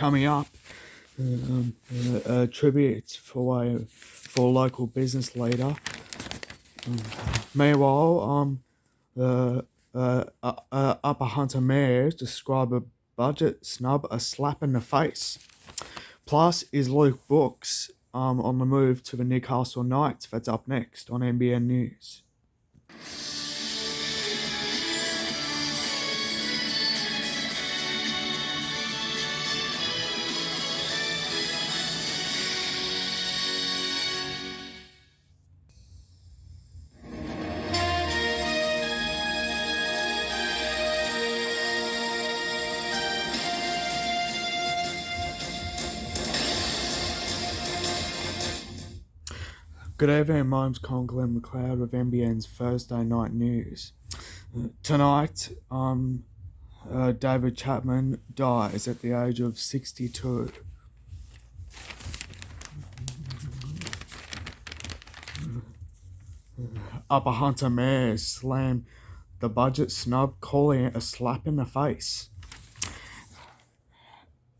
Coming up, tributes for local business leader. Meanwhile, Upper Hunter mayors describe a budget snub a slap in the face. Plus, is Luke Brooks on the move to the Newcastle Knights? That's up next on NBN News. Good evening, my name's Glenn McLeod with NBN's Thursday Night News. Tonight, David Chapman dies at the age of 62. Upper Hunter Mayor slammed the budget snub, calling it a slap in the face.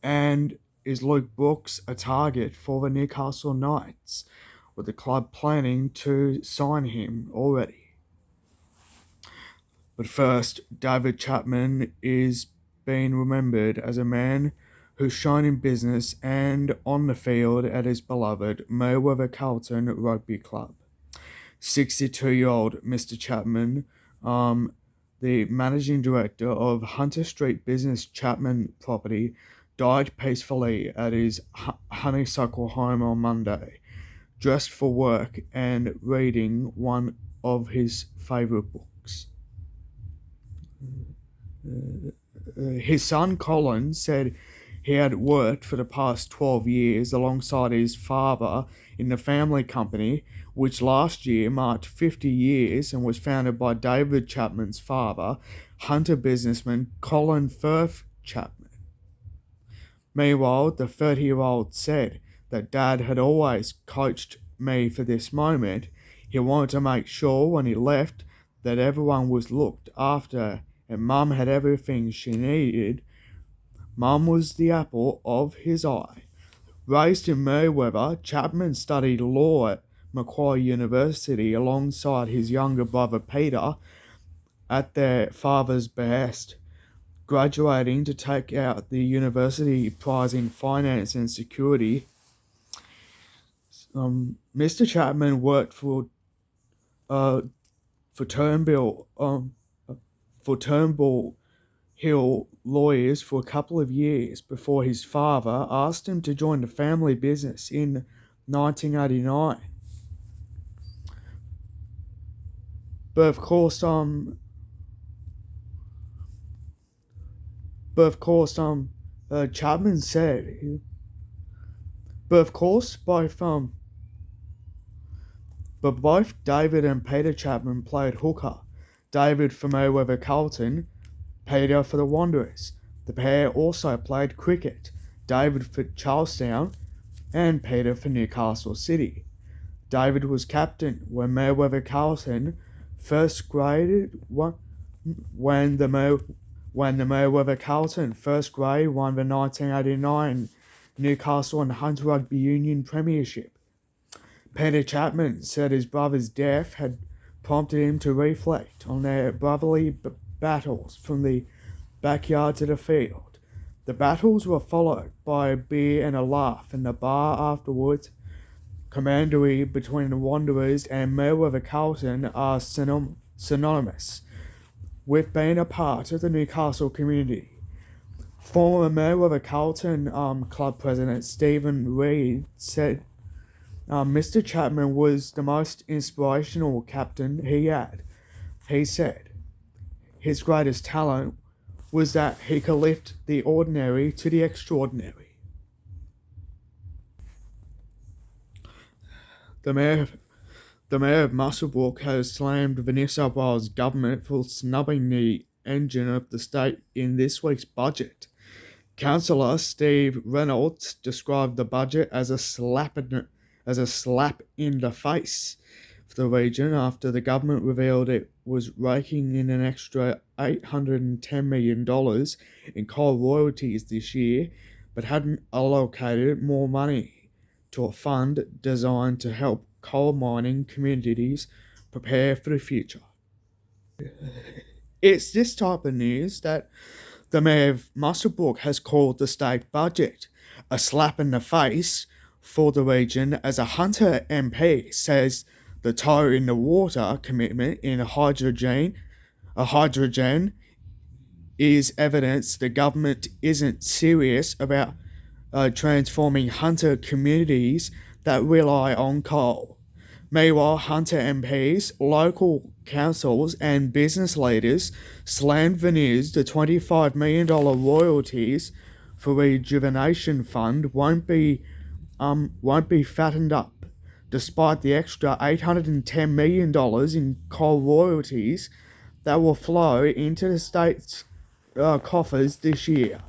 And is Luke Brooks a target for the Newcastle Knights, with the club planning to sign him already? But first, David Chapman is being remembered as a man who shone in business and on the field at his beloved Merweather Carlton Rugby Club. 62-year-old Mr. Chapman, the managing director of Hunter Street Business Chapman Property, died peacefully at his honeysuckle home on Monday, dressed for work and reading one of his favourite books. His son Colin said he had worked for the past 12 years alongside his father in the family company, which last year marked 50 years and was founded by David Chapman's father, Hunter businessman Colin Firth Chapman. Meanwhile, the 30-year-old said that Dad had always coached me for this moment. He wanted to make sure when he left that everyone was looked after and Mum had everything she needed. Mum was the apple of his eye. Raised in Merweather, Chapman studied law at Macquarie University alongside his younger brother Peter at their father's behest, graduating to take out the university prize in finance and security. Mr. Chapman worked for Turnbull Hill lawyers for a couple of years before his father asked him to join the family business in 1989. But of course, Chapman said, both David and Peter Chapman played hooker. David for Merweather Carlton, Peter for the Wanderers. The pair also played cricket, David for Charlestown and Peter for Newcastle City. David was captain when Merweather Carlton first grade when the Merweather Carlton first grade won the 1989 Newcastle and Hunter Rugby Union Premiership. Peter Chapman said his brother's death had prompted him to reflect on their brotherly battles from the backyard to the field. The battles were followed by a beer and a laugh in the bar afterwards. Camaraderie between the Wanderers and Merweather Carlton are synonymous with being a part of the Newcastle community. Former Merweather Carlton club president Stephen Reid said Mr. Chapman was the most inspirational captain he had. He said his greatest talent was that he could lift the ordinary to the extraordinary. The mayor of Muswellbrook has slammed the New South Wales government for snubbing the engine of the state in this week's budget. Councillor Steve Reynolds described the budget as a slap in the face for the region after the government revealed it was raking in an extra $810 million in coal royalties this year, but hadn't allocated more money to a fund designed to help coal mining communities prepare for the future. It's this type of news that the Mayor of Muswellbrook has called the state budget a slap in the face for the region, as a Hunter MP says the toe in the water commitment in hydrogen is evidence the government isn't serious about transforming Hunter communities that rely on coal. Meanwhile, Hunter MPs, local councils, and business leaders slammed the news the $25 million royalties for Rejuvenation Fund won't be fattened up, despite the extra $810 million in coal royalties that will flow into the state's coffers this year.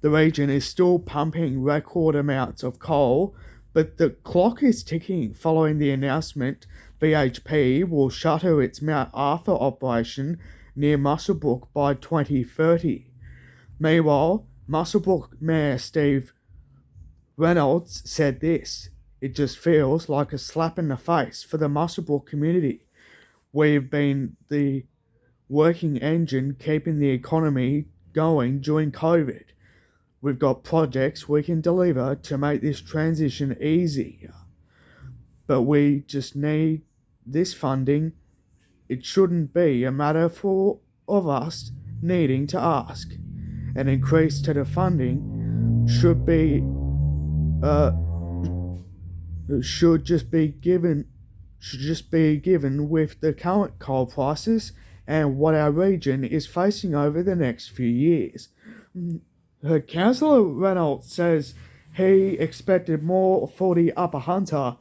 The region is still pumping record amounts of coal, but the clock is ticking following the announcement BHP will shutter its Mount Arthur operation near Muswellbrook by 2030. Meanwhile, Muswellbrook Mayor Steve Reynolds said this: "It just feels like a slap in the face for the Muswellbrook community. We've been the working engine keeping the economy going during COVID. We've got projects we can deliver to make this transition easy, but we just need this funding. It shouldn't be a matter of us needing to ask. An increase to the funding uh, should just be given with the current coal prices and what our region is facing over the next few years." Councillor Reynolds says he expected more for the Upper Hunter,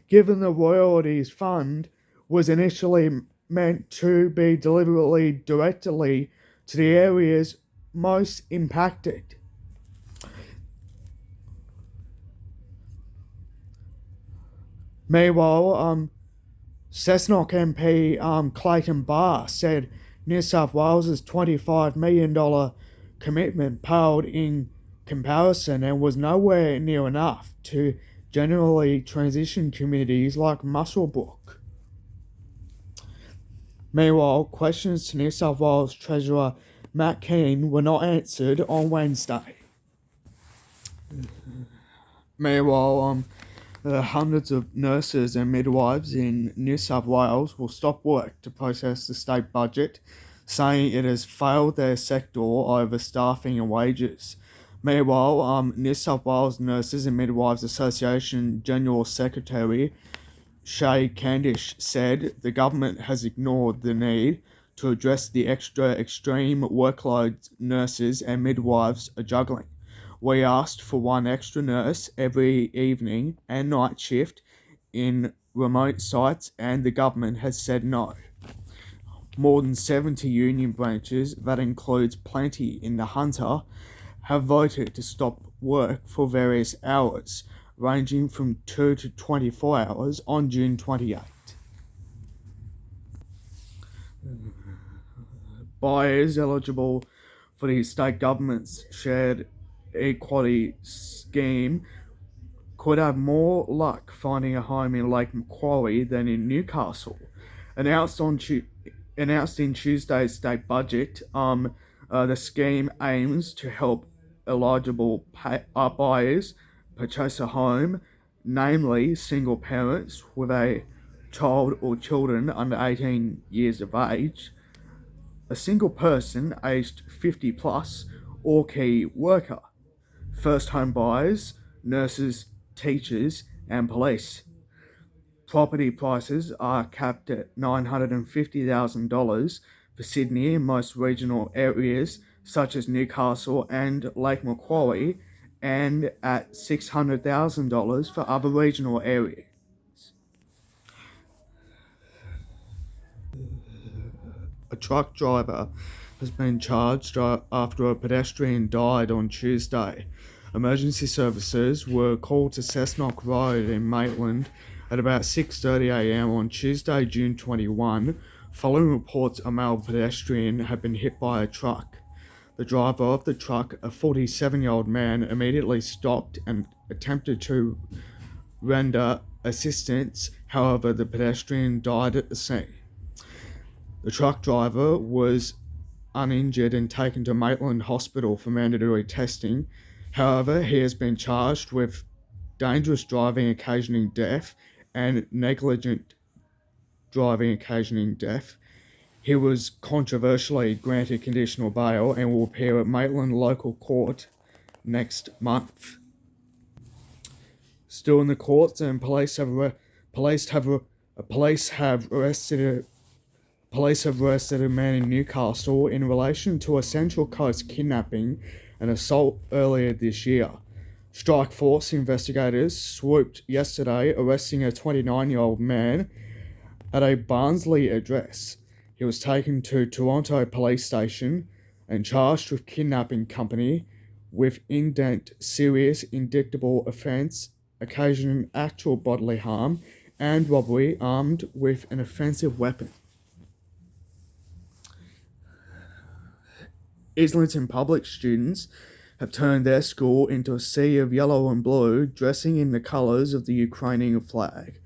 given the royalties fund was initially meant to be deliberately directly to the areas most impacted. Meanwhile, Cessnock MP Clayton Barr said New South Wales's $25 million commitment paled in comparison and was nowhere near enough to generally transition communities like Muswellbrook. Meanwhile, questions to New South Wales Treasurer Matt Keane were not answered on Wednesday. Meanwhile, hundreds of nurses and midwives in New South Wales will stop work to protest the state budget, saying it has failed their sector over staffing and wages. Meanwhile, New South Wales Nurses and Midwives Association General Secretary Shay Candish said the government has ignored the need to address the extra extreme workloads nurses and midwives are juggling. "We asked for one extra nurse every evening and night shift in remote sites, and the government has said no." More than 70 union branches, that includes plenty in the Hunter, have voted to stop work for various hours, ranging from 2 to 24 hours on June 28. Buyers eligible for the state government's shared equality scheme could have more luck finding a home in Lake Macquarie than in Newcastle. Announced in Tuesday's state budget, the scheme aims to help eligible buyers purchase a home, namely single parents with a child or children under 18 years of age, a single person aged 50 plus, or key worker, first home buyers, nurses, teachers, and police. Property prices are capped at $950,000 for Sydney and most regional areas such as Newcastle and Lake Macquarie, and at $600,000 for other regional areas. A truck driver has been charged after a pedestrian died on Tuesday. Emergency services were called to Cessnock Road in Maitland at about 6:30 a.m. on Tuesday, June 21, following reports a male pedestrian had been hit by a truck. The driver of the truck, a 47-year-old man, immediately stopped and attempted to render assistance. However, the pedestrian died at the scene. The truck driver was uninjured and taken to Maitland Hospital for mandatory testing. However, he has been charged with dangerous driving occasioning death and negligent driving occasioning death. He was controversially granted conditional bail and will appear at Maitland Local Court next month. Still in the courts, and police have arrested a man in Newcastle in relation to a Central Coast kidnapping and assault earlier this year. Strike Force investigators swooped yesterday, arresting a 29-year-old man at a Barnsley address. He was taken to Toronto Police Station and charged with kidnapping company with indent serious indictable offence occasioning actual bodily harm and robbery armed with an offensive weapon. Islington public students have turned their school into a sea of yellow and blue, dressing in the colours of the Ukrainian flag,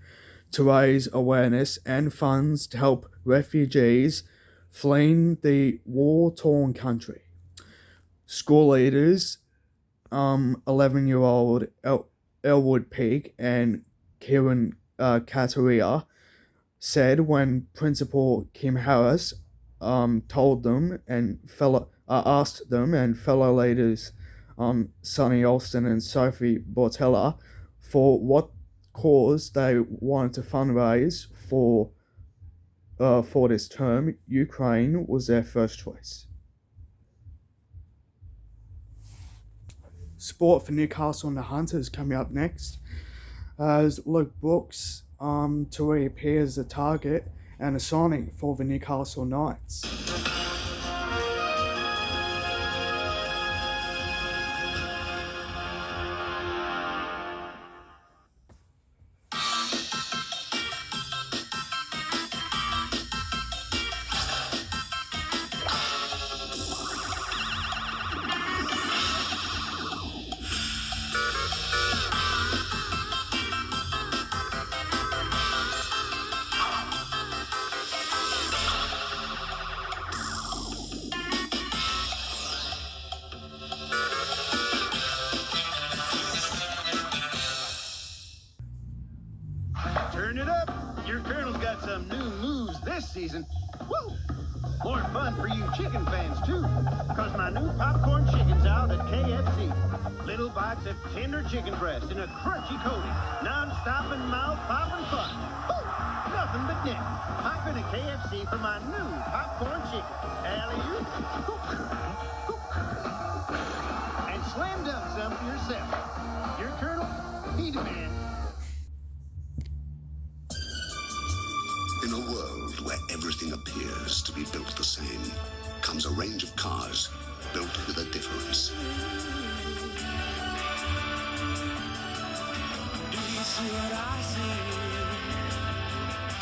to raise awareness and funds to help refugees fleeing the war-torn country. School leaders, 11-year-old Elwood Peak and Kieran Kataria, said when Principal Kim Harris asked them and fellow leaders Sonny Alston and Sophie Bortella for what cause they wanted to fundraise for this term, Ukraine was their first choice. Sport for Newcastle and the Hunters coming up next, as Luke Brooks to reappear as a target and a signing for the Newcastle Knights. Turn it up. Your Colonel's got some new moves this season. Woo! More fun for you chicken fans, too. Because my new popcorn chicken's out at KFC. Little bites of tender chicken breast in a crunchy coating. Non-stop and mouth-popping fun. Woo! Nothing but net. Hop in a KFC for my new popcorn chicken. Alley-oop. And slam dunk some for yourself. Your Colonel, he demands. In a world where everything appears to be built the same, comes a range of cars built with a difference. Do you see what I see?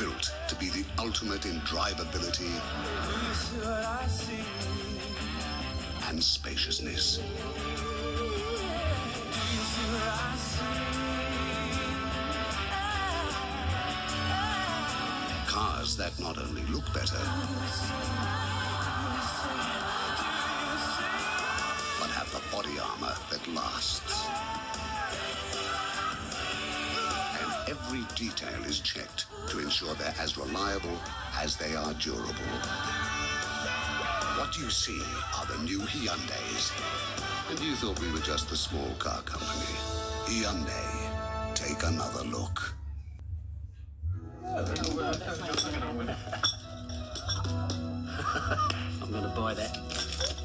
Built to be the ultimate in drivability Do you see what I see? and spaciousness. Do you see what I see? Cars that not only look better, but have the body armor that lasts. And every detail is checked to ensure they're as reliable as they are durable. What you see are the new Hyundais. And you thought we were just a small car company. Hyundai. Take another look. I'm going to buy that.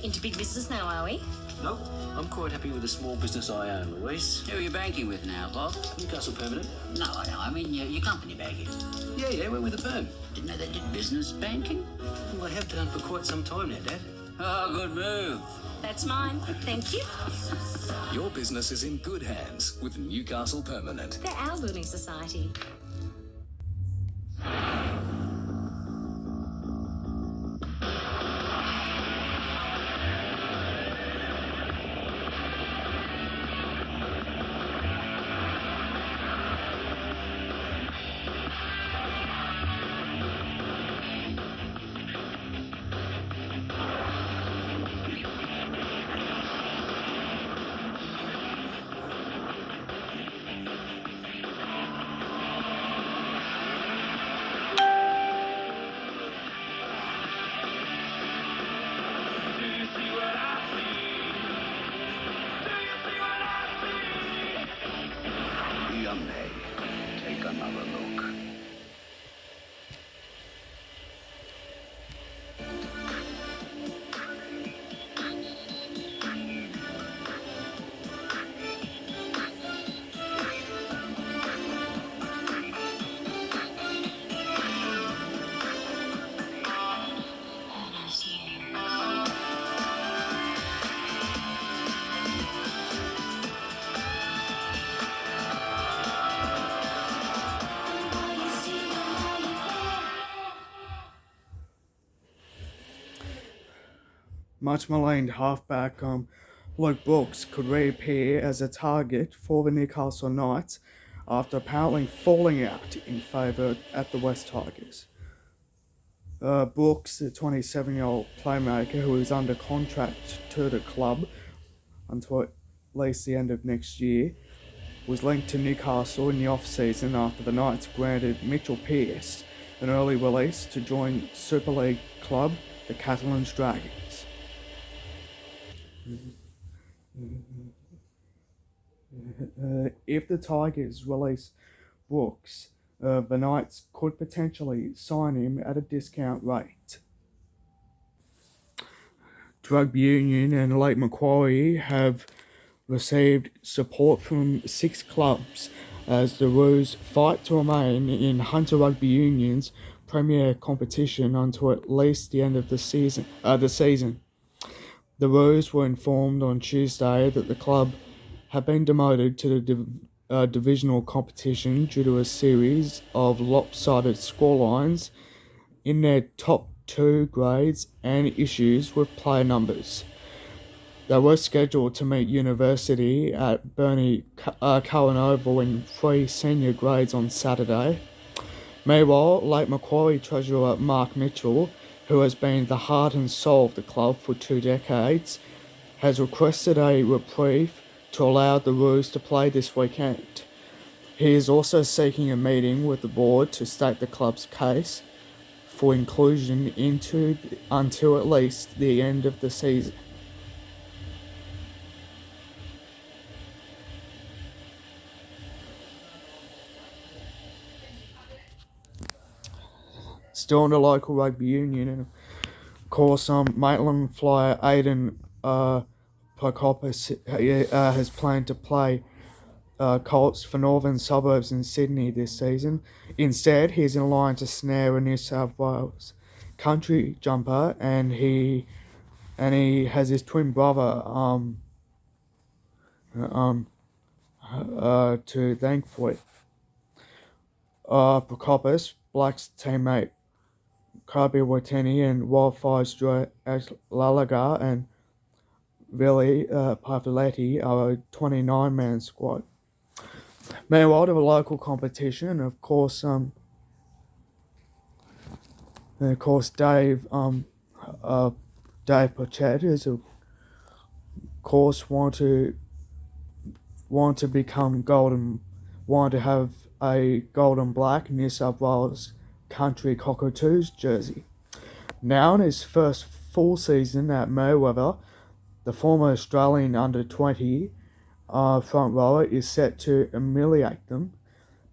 Into big business now, are we? No, I'm quite happy with the small business I own, Louise. Who are you banking with now, Bob? Newcastle Permanent. No, I mean your company banking. Yeah, we're with the firm. Didn't know they did business banking. Well, I have done for quite some time now, Dad. Oh, good move. That's mine. Thank you. Your business is in good hands with Newcastle Permanent. They're our building society. Hyundai. Take another look. Much maligned halfback Luke Brooks could reappear as a target for the Newcastle Knights after apparently falling out in favour at the West Tigers. Brooks, the 27-year-old playmaker who is under contract to the club until at least the end of next year, was linked to Newcastle in the off-season after the Knights granted Mitchell Pearce an early release to join Super League club the Catalan Dragons. If the Tigers release Brooks, the Knights could potentially sign him at a discount rate. Rugby Union and Lake Macquarie have received support from 6 clubs as the Roos fight to remain in Hunter Rugby Union's premier competition until at least the end of the season. The Roos were informed on Tuesday that the club had been demoted to the divisional competition due to a series of lopsided scorelines in their top 2 grades and issues with player numbers. They were scheduled to meet University at Bernie Cowan Oval in 3 senior grades on Saturday. Meanwhile, Lake Macquarie treasurer Mark Mitchell, who has been the heart and soul of the club for 2 decades, has requested a reprieve to allow the Roos to play this weekend. He is also seeking a meeting with the board to state the club's case for inclusion until at least the end of the season. Still in the local rugby union, and of course, Maitland flyer Aidan Prokopis has planned to play Colts for Northern Suburbs in Sydney this season. Instead, he's in line to snare a New South Wales country jumper, and he has his twin brother to thank for it. Prokopis, Black's teammate Kirby Wateni and Wildfire's Joe Lalaga and Vili Pavletti are a 29-man squad. Meanwhile, to the local competition, of course, Dave Pochette is of course want to become golden, want to have a golden black New South Wales Country Cockatoos jersey. Now in his first full season at Mayweather, the former Australian under-20 front rower is set to humiliate them.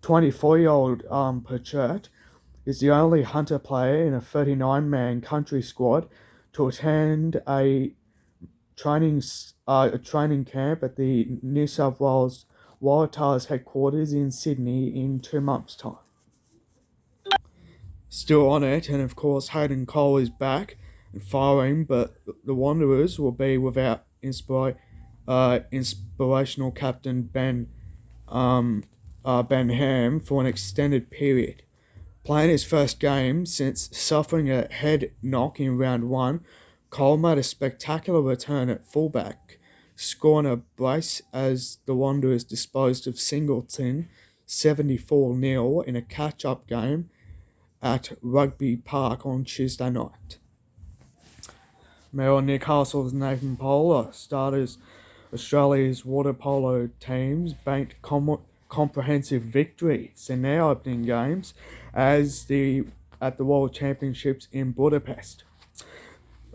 24-year-old Pochette is the only Hunter player in a 39-man country squad to attend a training camp at the New South Wales Waratahs headquarters in Sydney in 2 months' time. Still on it, and of course Hayden Cole is back and firing, but the Wanderers will be without inspirational captain Ben Ham for an extended period. Playing his first game since suffering a head knock in round 1, Cole made a spectacular return at fullback, scoring a brace as the Wanderers disposed of Singleton 74-0 in a catch-up game at Rugby Park on Tuesday night. Meanwhile, Newcastle's Nathan Polar starters Australia's water polo teams banked comprehensive victories in their opening games at the World Championships in Budapest.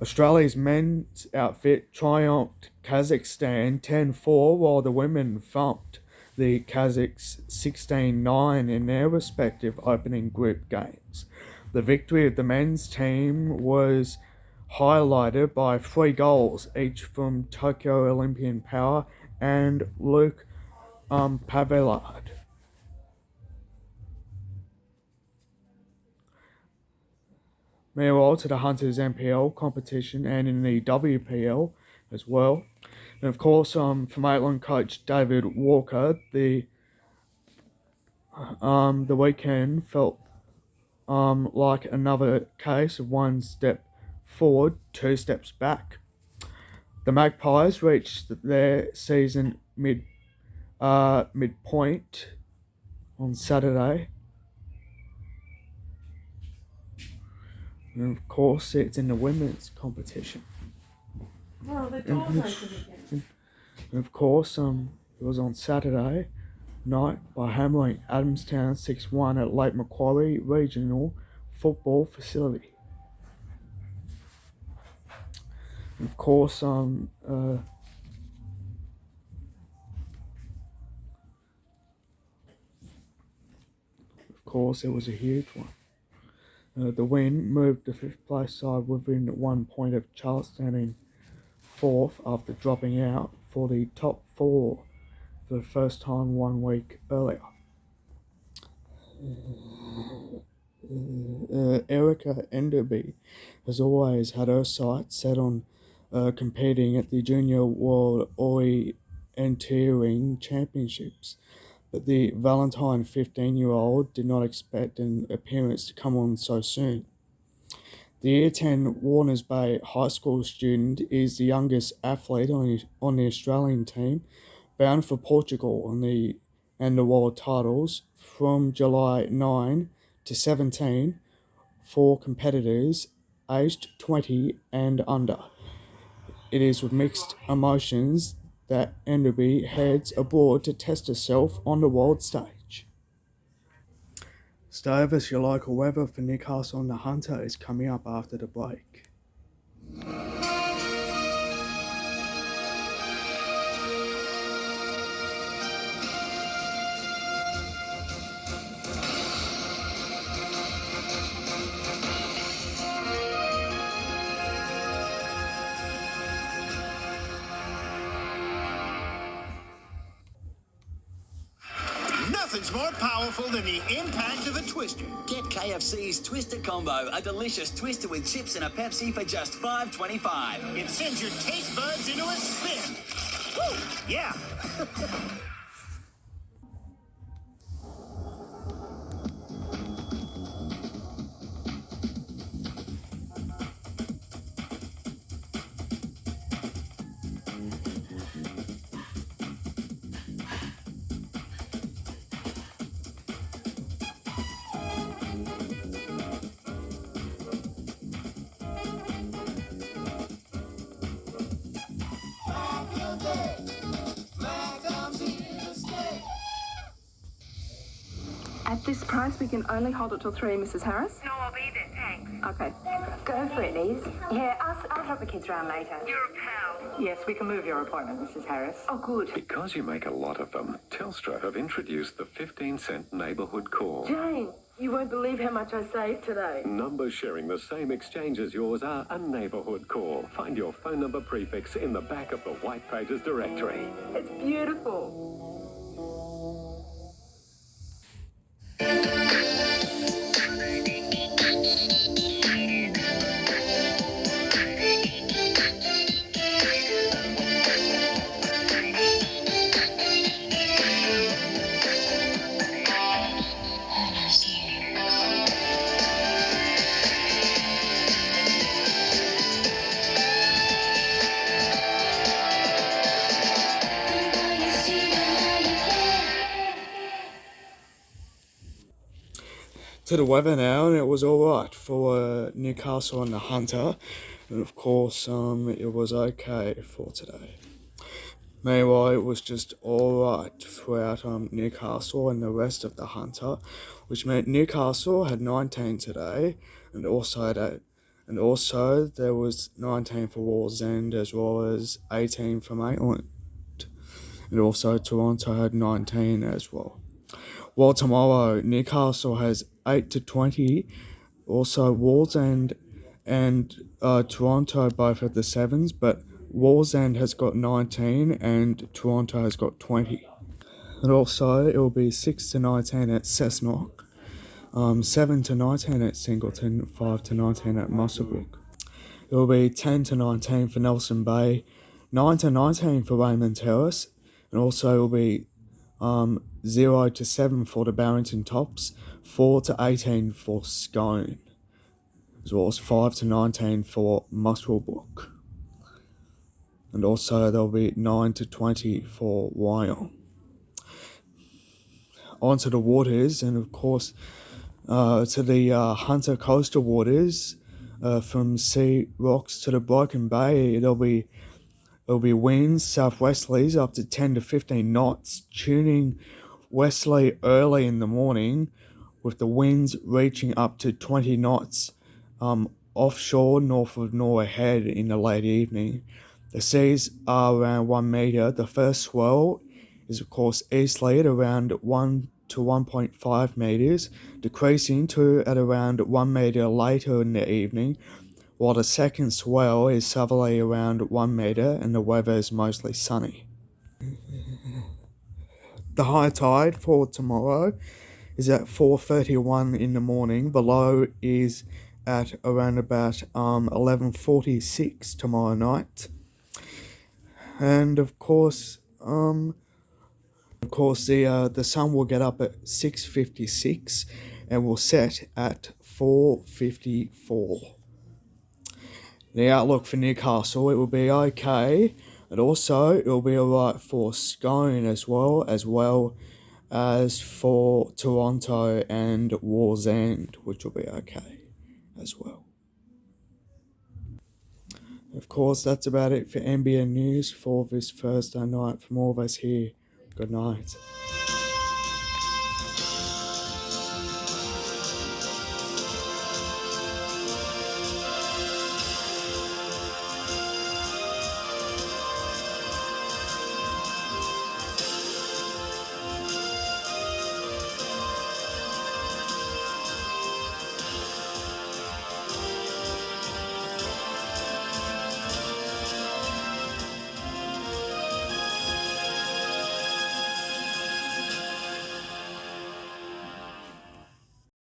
Australia's men's outfit triumphed Kazakhstan 10-4 while the women thumped the Kazakhs 16-9 in their respective opening group games. The victory of the men's team was highlighted by 3 goals, each from Tokyo Olympian Power and Luke Pavillard. Meanwhile, to the Hunters NPL competition and in the WPL as well. And of course, from Maitland coach David Walker, the weekend felt like another case of 1 step forward, 2 steps back. The Magpies reached their season midpoint on Saturday. And of course, it's in the women's competition. Well, the door's open again. And of course, it was on Saturday night by hammering Adamstown 6-1 at Lake Macquarie Regional Football Facility. And of course, it was a huge one. The win moved the 5th place side within 1 point of Charleston in 4th after dropping out for the top 4 for the first time 1 week earlier. Erica Enderby has always had her sights set on competing at the Junior World Orienteering Championships, but the Valentine 15-year-old did not expect an appearance to come on so soon. The Year 10 Warners Bay High School student is the youngest athlete on the Australian team, bound for Portugal and the world titles from July 9 to 17 for competitors aged 20 and under. It is with mixed emotions that Enderby heads abroad to test herself on the world stage. Stay with us, your local weather for Newcastle and the Hunter is coming up after the break. Nothing's more powerful than the impact of a Twister. Get KFC's Twister Combo, a delicious twister with chips and a Pepsi for just $5.25. It sends your taste buds into a spin. Woo! Yeah. At this price, we can only hold it till 3, Mrs. Harris. No, I'll be there, thanks. Okay. Go for it, Liz. Yeah, I'll help the kids round later. You're a pal. Yes, we can move your appointment, Mrs. Harris. Oh, good. Because you make a lot of them, Telstra have introduced the 15-cent neighbourhood call. Jane, you won't believe how much I saved today. Numbers sharing the same exchange as yours are a neighbourhood call. Find your phone number prefix in the back of the White Pages directory. It's beautiful. To the weather now, and it was alright for Newcastle and the Hunter, and of course it was okay for today. Meanwhile, it was just alright throughout Newcastle and the rest of the Hunter, which meant Newcastle had 19 today, and also there was 19 for Wallsend as well as 18 for Maitland. and also Toronto had 19 as well. While tomorrow, Newcastle has 8 to 20. Also, Wallsend and Toronto both have the 7s, but Wallsend has got 19 and Toronto has got 20. And also, it will be 6 to 19 at Cessnock, 7 to 19 at Singleton, 5 to 19 at Muswellbrook. It will be 10 to 19 for Nelson Bay, 9 to 19 for Raymond Terrace, and also it will be 0 to 7 for the Barrington Tops, 4 to 18 for Scone, as well as 5 to 19 for Muswellbrook. And also there will be 9 to 20 for Wyong. Onto the waters, and of course to the Hunter Coastal waters, from Sea Rocks to the Broken Bay. There'll be winds, southwesterlies up to 10 to 15 knots, tuning westerly early in the morning, with the winds reaching up to 20 knots offshore north of Norway Head in the late evening. The seas are around 1 metre. The first swell is of course easterly at around 1 to 1.5 metres, decreasing to at around 1 metre later in the evening, while the second swell is southerly around 1 metre and the weather is mostly sunny. The high tide for tomorrow is at 4:31 in the morning. The low is at around about 11:46 tomorrow night. And of course, the sun will get up at 6:56 and will set at 4:54. The outlook for Newcastle, it will be okay, and also it will be alright for Scone as well as for Toronto and Wallsend, which will be okay as well. Of course, that's about it for NBN News for this Thursday night. From all of us here, good night.